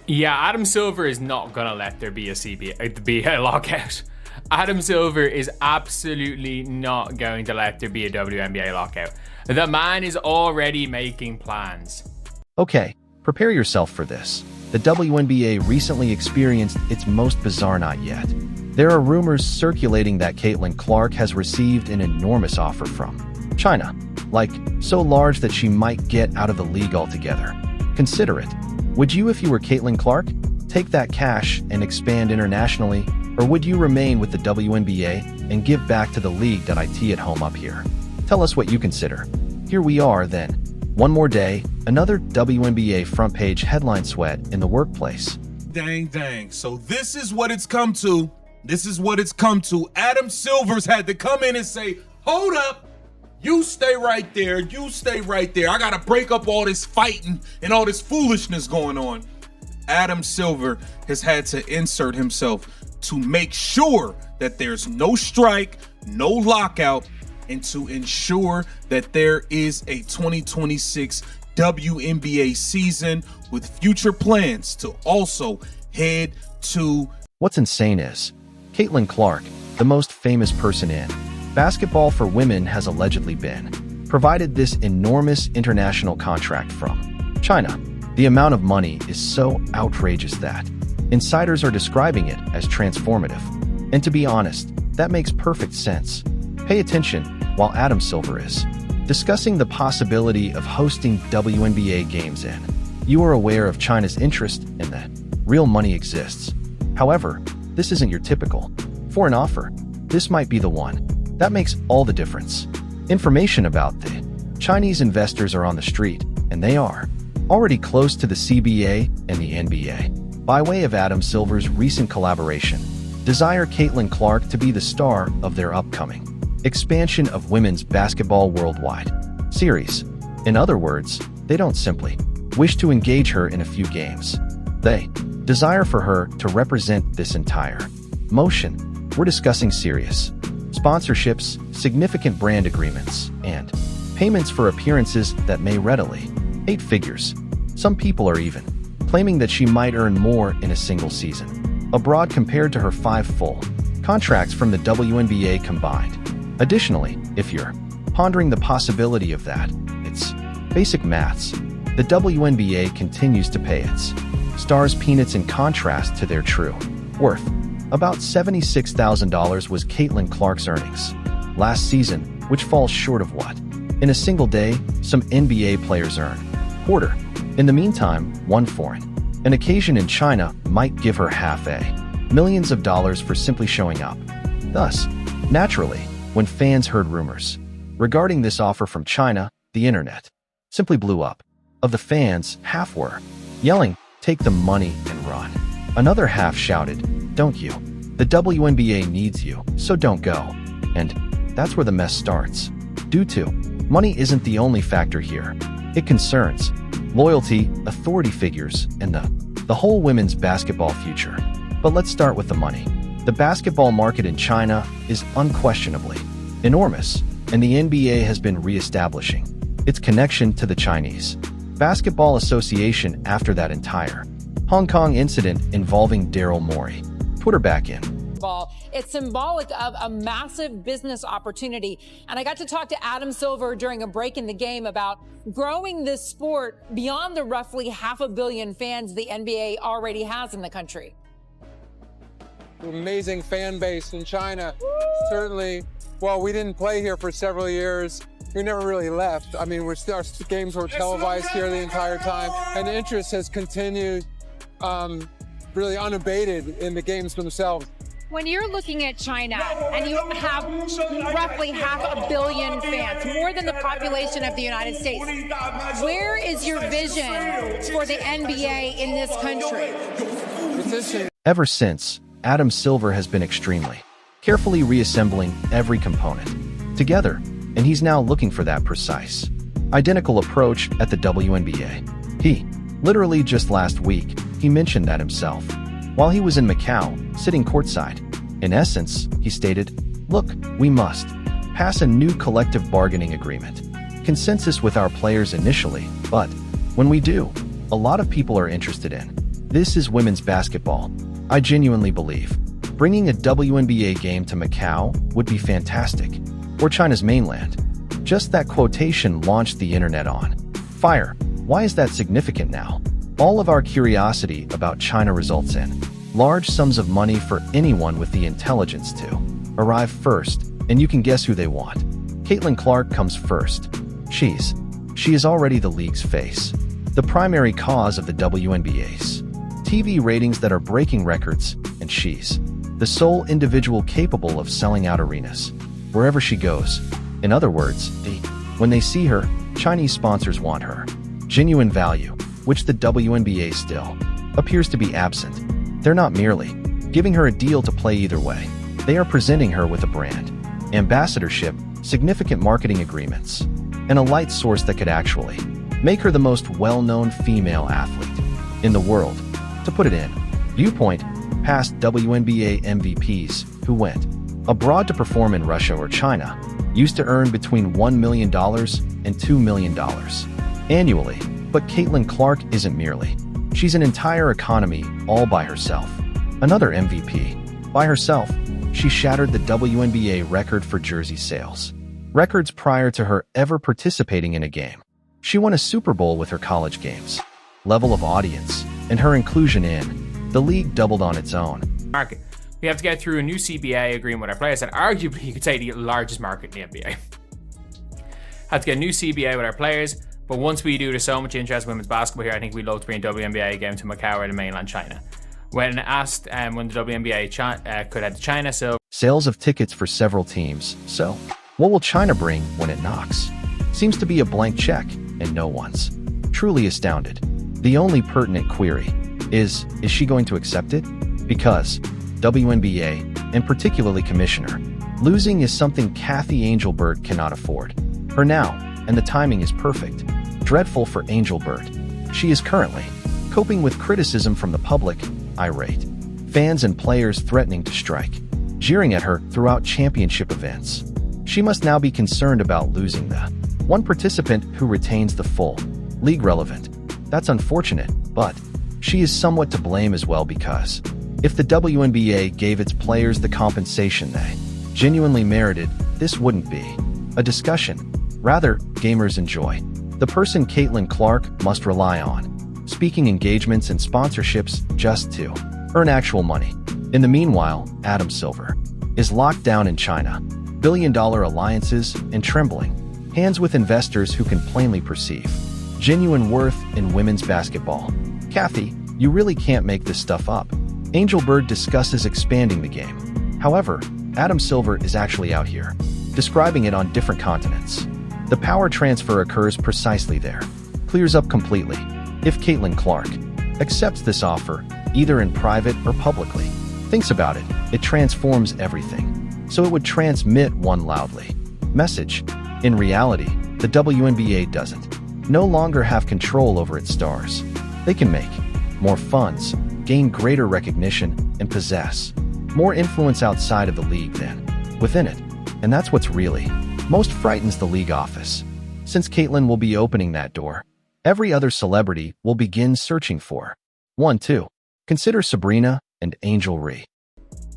Yeah, Adam Silver is not gonna let there be a lockout. Adam Silver is absolutely not going to let there be a WNBA lockout. The man is already making plans. Okay, prepare yourself for this. The WNBA recently experienced its most bizarre night yet. There are rumors circulating that Caitlin Clark has received an enormous offer from China, like so large that she might get out of the league altogether. Consider it. Would you, if you were Caitlin Clark, take that cash and expand internationally, or would you remain with the WNBA and give back to the league.it at home up here? Tell us what you consider. Here we are then. One more day, another WNBA front page headline sweat in the workplace. Dang. So this is what it's come to. Adam Silver's had to come in and say, hold up. You stay right there. I got to break up all this fighting and all this foolishness going on. Adam Silver has had to insert himself to make sure that there's no strike, no lockout, and to ensure that there is a 2026 WNBA season with future plans to also head to... What's insane is, Caitlin Clark, the most famous person in basketball for women, has allegedly been provided this enormous international contract from China. The amount of money is so outrageous that insiders are describing it as transformative. And to be honest, that makes perfect sense. Pay attention while Adam Silver is discussing the possibility of hosting WNBA games in. You are aware of China's interest and that real money exists. However, this isn't your typical foreign offer. This might be the one that makes all the difference. Information about the Chinese investors are on the street, and they are already close to the CBA and the NBA. By way of Adam Silver's recent collaboration, desire Caitlin Clark to be the star of their upcoming expansion of women's basketball worldwide series. In other words, they don't simply wish to engage her in a few games. They desire for her to represent this entire motion. We're discussing serious sponsorships, significant brand agreements, and payments for appearances that may readily 8 figures. Some people are even claiming that she might earn more in a single season abroad compared to her 5 full contracts from the WNBA combined. Additionally, if you're pondering the possibility of that, it's basic maths. The WNBA continues to pay its stars peanuts in contrast to their true worth. About $76,000 was Caitlin Clark's earnings last season, which falls short of what, in a single day, some NBA players earn. Quarter. In the meantime, one foreign an occasion in China might give her half a millions of dollars for simply showing up. Thus, naturally, when fans heard rumors regarding this offer from China, the internet simply blew up. Of the fans, half were yelling, "Take the money and run." Another half shouted, "Don't you? The WNBA needs you, so don't go." And that's where the mess starts. Due to money isn't the only factor here. It concerns loyalty, authority figures, and the whole women's basketball future. But let's start with the money. The basketball market in China is unquestionably enormous, and the NBA has been re-establishing its connection to the Chinese Basketball Association after that entire Hong Kong incident involving Daryl Morey put her back in. It's symbolic of a massive business opportunity. And I got to talk to Adam Silver during a break in the game about growing this sport beyond the roughly 500 million fans the NBA already has in the country. Amazing fan base in China. Certainly, well, we didn't play here for several years. We never really left. I mean, our games were televised here the entire time, and the interest has continued really unabated in the games themselves. When you're looking at China and you have roughly 500 million fans, more than the population of the United States, where is your vision for the NBA in this country? Ever since, Adam Silver has been extremely carefully reassembling every component together, and he's now looking for that precise, identical approach at the WNBA. He, literally just last week, he mentioned that himself while he was in Macau, sitting courtside. In essence, he stated, "Look, we must pass a new collective bargaining agreement, consensus with our players initially, but when we do, a lot of people are interested in This is women's basketball. I genuinely believe. Bringing a WNBA game to Macau would be fantastic. Or China's mainland. Just that quotation launched the internet on fire. Why is that significant now? All of our curiosity about China results in large sums of money for anyone with the intelligence to arrive first, and you can guess who they want. Caitlin Clark comes first. She is already the league's face, the primary cause of the WNBA's TV ratings that are breaking records, and she's the sole individual capable of selling out arenas wherever she goes. In other words, when they see her, Chinese sponsors want her. Genuine value, which the WNBA still appears to be absent. They're not merely giving her a deal to play either way. They are presenting her with a brand, ambassadorship, significant marketing agreements, and a light source that could actually make her the most well-known female athlete in the world. To put it in viewpoint, past WNBA MVPs who went abroad to perform in Russia or China used to earn between $1 million and $2 million annually. But Caitlin Clark isn't merely. She's an entire economy all by herself. Another MVP. By herself, she shattered the WNBA record for jersey sales. Records prior to her ever participating in a game. She won a Super Bowl with her college games. Level of audience, and her inclusion in the league doubled on its own. Market. We have to get through a new CBA agreement with our players, and arguably you could say the largest market in the NBA. Had to get a new CBA with our players, but once we do, there's so much interest in women's basketball here, I think we'd love to bring a WNBA game to Macau or to mainland China. When asked when the WNBA could head to China, so sales of tickets for several teams. So, what will China bring when it knocks? Seems to be a blank check, and no one's truly astounded. The only pertinent query is she going to accept it? Because WNBA, and particularly Commissioner, losing is something Kathy Angelbert cannot afford. Her now, and the timing is perfect. Dreadful for Angelbert. She is currently coping with criticism from the public, irate fans and players threatening to strike, jeering at her throughout championship events. She must now be concerned about losing the one participant who retains the full league relevant. That's unfortunate, but she is somewhat to blame as well, because if the WNBA gave its players the compensation they genuinely merited, this wouldn't be a discussion. Rather, gamers enjoy the person Caitlin Clark must rely on, speaking engagements and sponsorships just to earn actual money. In the meanwhile, Adam Silver is locked down in China, billion-dollar alliances and trembling hands with investors who can plainly perceive genuine worth in women's basketball. Kathy, you really can't make this stuff up. Angelbert discusses expanding the game. However, Adam Silver is actually out here, describing it on different continents. The power transfer occurs precisely there. Clears up completely. If Caitlin Clark accepts this offer, either in private or publicly, thinks about it, it transforms everything. So it would transmit one loudly message. In reality, the WNBA doesn't no longer have control over its stars. They can make more funds, gain greater recognition, and possess more influence outside of the league than within it. And that's what's really most frightens the league office. Since Caitlin will be opening that door, every other celebrity will begin searching for one too. Consider Sabrina and Angel Ree.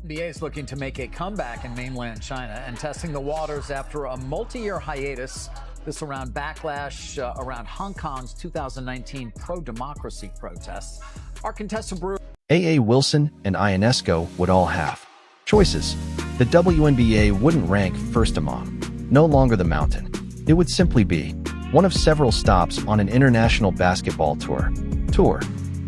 NBA is looking to make a comeback in mainland China and testing the waters after a multi-year hiatus. This around backlash around Hong Kong's 2019 pro-democracy protests. Our contestant brewer A.A. Wilson and Ionesco would all have choices. The WNBA wouldn't rank first among no longer the mountain. It would simply be one of several stops on an international basketball tour.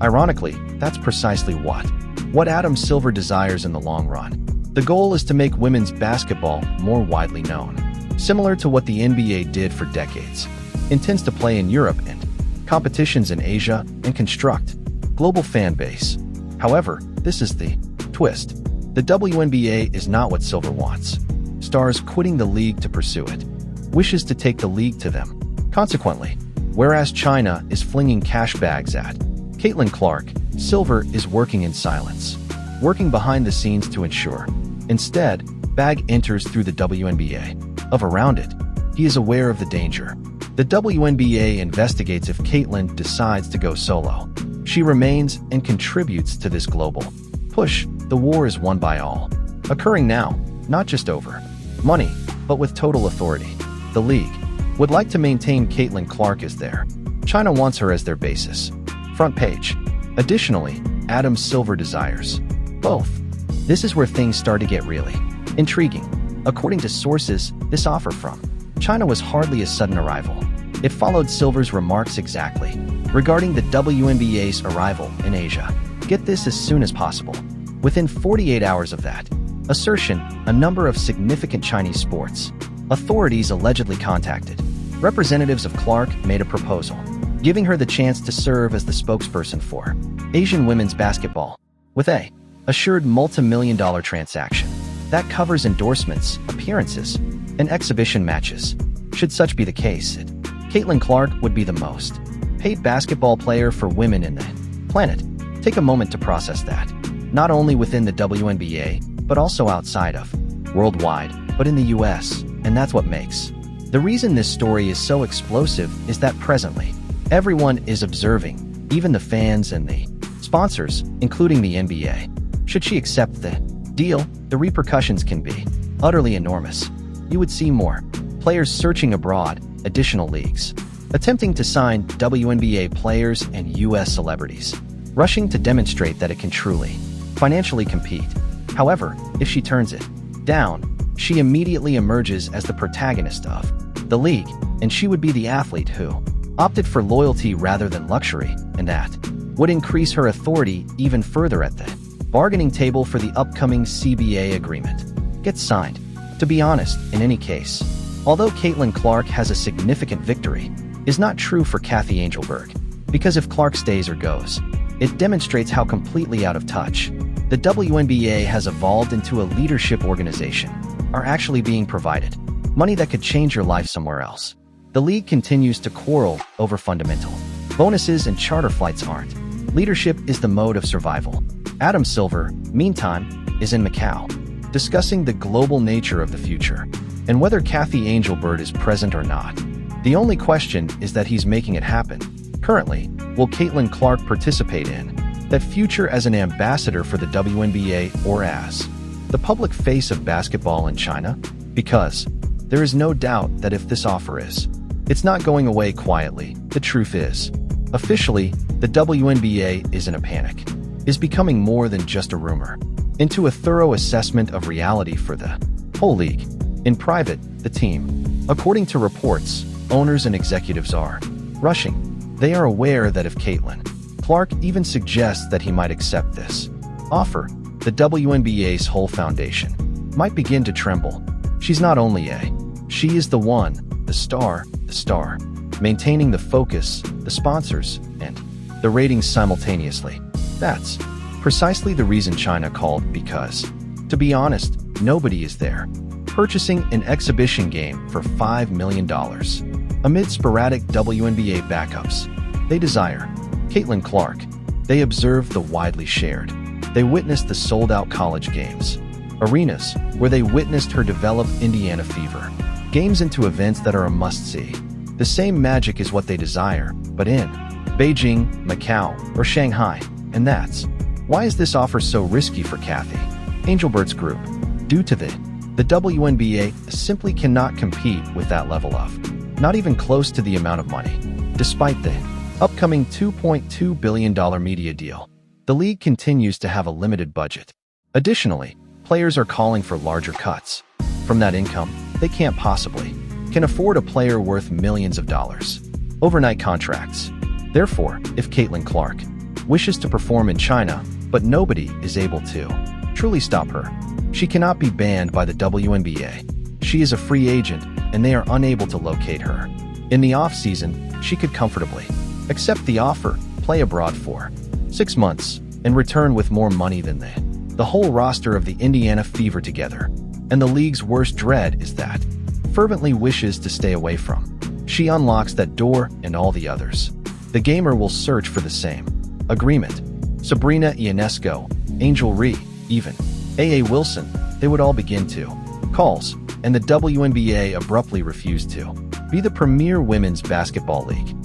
Ironically, that's precisely what Adam Silver desires in the long run. The goal is to make women's basketball more widely known, similar to what the NBA did for decades. Intends to play in Europe and competitions in Asia and construct global fan base. However, this is the twist. The WNBA is not what Silver wants. Stars quitting the league to pursue it. Wishes to take the league to them. Consequently, whereas China is flinging cash bags at Caitlin Clark, Silver is working in silence, working behind the scenes to ensure. Instead, bag enters through the WNBA. Around it, he is aware of the danger. The WNBA investigates if Caitlin decides to go solo. She remains and contributes to this global push. The war is won by all, occurring now, not just over money, but with total authority. The league would like to maintain Caitlin Clark as their. China wants her as their basis. Front page. Additionally, Adam Silver desires both. This is where things start to get really intriguing. According to sources, this offer from China was hardly a sudden arrival. It followed Silver's remarks exactly regarding the WNBA's arrival in Asia. Get this as soon as possible. Within 48 hours of that assertion, a number of significant Chinese sports authorities allegedly contacted representatives of Clark, made a proposal, giving her the chance to serve as the spokesperson for Asian women's basketball, with a assured multi-million-dollar transaction that covers endorsements, appearances, and exhibition matches. Should such be the case, Caitlin Clark would be the most paid basketball player for women in the planet. Take a moment to process that. Not only within the WNBA, but also outside of, worldwide, but in the US, and that's what makes. The reason this story is so explosive is that presently, everyone is observing, even the fans and the sponsors, including the NBA. Should she accept the deal, the repercussions can be utterly enormous. You would see more players searching abroad, additional leagues attempting to sign WNBA players, and US celebrities rushing to demonstrate that it can truly financially compete. However, if she turns it down, she immediately emerges as the protagonist of the league, and she would be the athlete who opted for loyalty rather than luxury, and that would increase her authority even further at the bargaining table for the upcoming CBA agreement gets signed. To be honest, in any case, although Caitlin Clark has a significant victory, is not true for Kathy Angelberg, because if Clark stays or goes, it demonstrates how completely out of touch the WNBA has evolved into a leadership organization, are actually being provided money that could change your life somewhere else. The league continues to quarrel over fundamental bonuses, and charter flights aren't. Leadership is the mode of survival. Adam Silver, meantime, is in Macau, discussing the global nature of the future, and whether Kathy Angelberg is present or not. The only question is that he's making it happen. Currently, will Caitlin Clark participate in that future as an ambassador for the WNBA or as the public face of basketball in China? Because there is no doubt that if this offer is, it's not going away quietly. The truth is, officially, the WNBA is in a panic, is becoming more than just a rumor, into a thorough assessment of reality for the whole league. In private, the team, according to reports, owners and executives are rushing. They are aware that if Caitlin Clark even suggests that he might accept this offer, the WNBA's whole foundation might begin to tremble. She's not only she is the one, the star, maintaining the focus, the sponsors, and the ratings simultaneously. That's precisely the reason China called, because, to be honest, nobody is there purchasing an exhibition game for $5 million. Amid sporadic WNBA backups, they desire Caitlin Clark. They observe the widely shared. They witnessed the sold-out college games, arenas where they witnessed her develop Indiana fever, games into events that are a must-see. The same magic is what they desire, but in Beijing, Macau, or Shanghai, and that's why is this offer so risky for Kathy Angelberg's group? Due to the WNBA simply cannot compete with that level of, not even close to the amount of money. Despite the upcoming $2.2 billion media deal, the league continues to have a limited budget. Additionally, players are calling for larger cuts. From that income, they can't possibly can afford a player worth millions of dollars. Overnight contracts. Therefore, if Caitlin Clark wishes to perform in China, but nobody is able to truly stop her, she cannot be banned by the WNBA. She is a free agent, and they are unable to locate her. In the off-season, she could comfortably accept the offer, play abroad for 6 months, and return with more money than the whole roster of the Indiana Fever together. And the league's worst dread is that fervently wishes to stay away from. She unlocks that door and all the others. The gamer will search for the same agreement. Sabrina Ionesco, Angel Ree, even A.A. Wilson, they would all begin to calls, and the WNBA abruptly refused to be the premier women's basketball league.